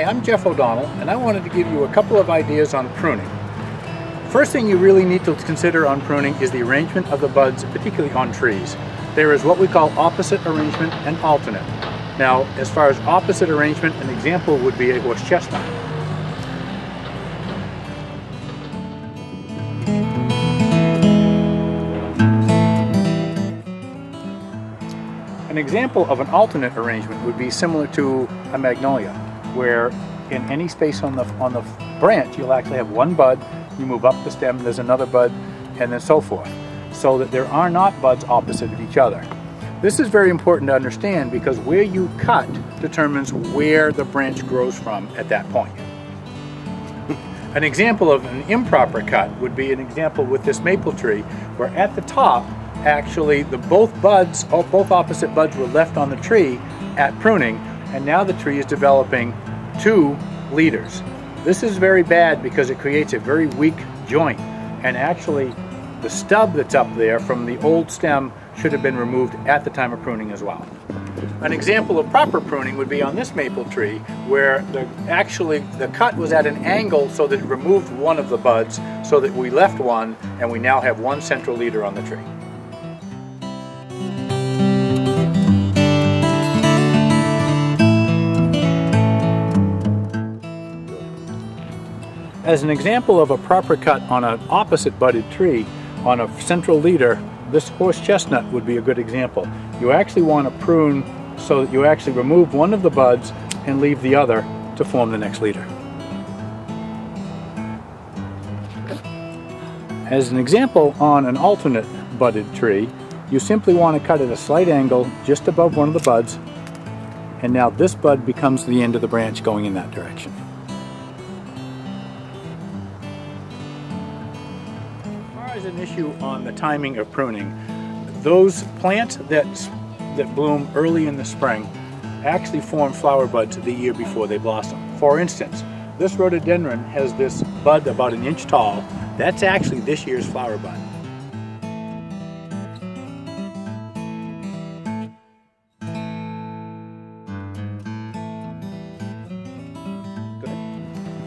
Hi, I'm Jeff O'Donnell, and I wanted to give you a couple of ideas on pruning. First thing you really need to consider on pruning is the arrangement of the buds, particularly on trees. There is what we call opposite arrangement and alternate. Now, as far as opposite arrangement, an example would be a horse chestnut. An example of an alternate arrangement would be similar to a magnolia, where in any space on the branch you'll actually have one bud, you move up the stem, there's another bud, and then so forth, so that there are not buds opposite of each other. This is very important to understand because where you cut determines where the branch grows from at that point. An example of an improper cut would be an example with this maple tree, where at the top actually both opposite buds were left on the tree at pruning, and now the tree is developing two leaders. This is very bad because it creates a very weak joint, and actually the stub that's up there from the old stem should have been removed at the time of pruning as well. An example of proper pruning would be on this maple tree, where the cut was at an angle so that it removed one of the buds, so that we left one and we now have one central leader on the tree. As an example of a proper cut on an opposite budded tree, on a central leader, this horse chestnut would be a good example. You actually want to prune so that you actually remove one of the buds and leave the other to form the next leader. As an example on an alternate budded tree, you simply want to cut at a slight angle just above one of the buds, and now this bud becomes the end of the branch going in that direction. As an issue on the timing of pruning, those plants that bloom early in the spring actually form flower buds the year before they blossom. For instance, this rhododendron has this bud about an inch tall. That's actually this year's flower bud.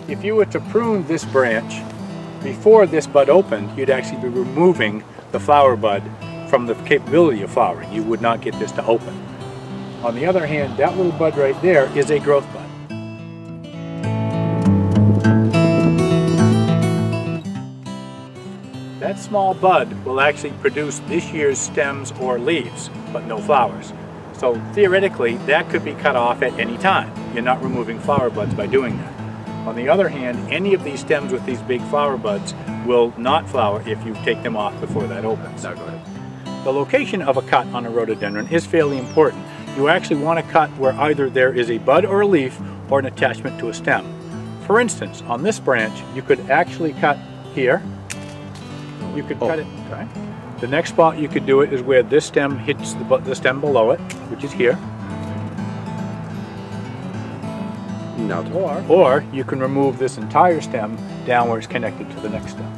If you were to prune this branch before this bud opened, you'd actually be removing the flower bud from the capability of flowering. You would not get this to open. On the other hand, that little bud right there is a growth bud. That small bud will actually produce this year's stems or leaves, but no flowers. So theoretically, that could be cut off at any time. You're not removing flower buds by doing that. On the other hand, any of these stems with these big flower buds will not flower if you take them off before that opens. Now go ahead. The location of a cut on a rhododendron is fairly important. You actually want to cut where either there is a bud or a leaf or an attachment to a stem. For instance, on this branch, you could actually cut here. You could cut it. Okay. The next spot you could do it is where this stem hits the stem below it, which is here. Or you can remove this entire stem down where it's connected to the next stem.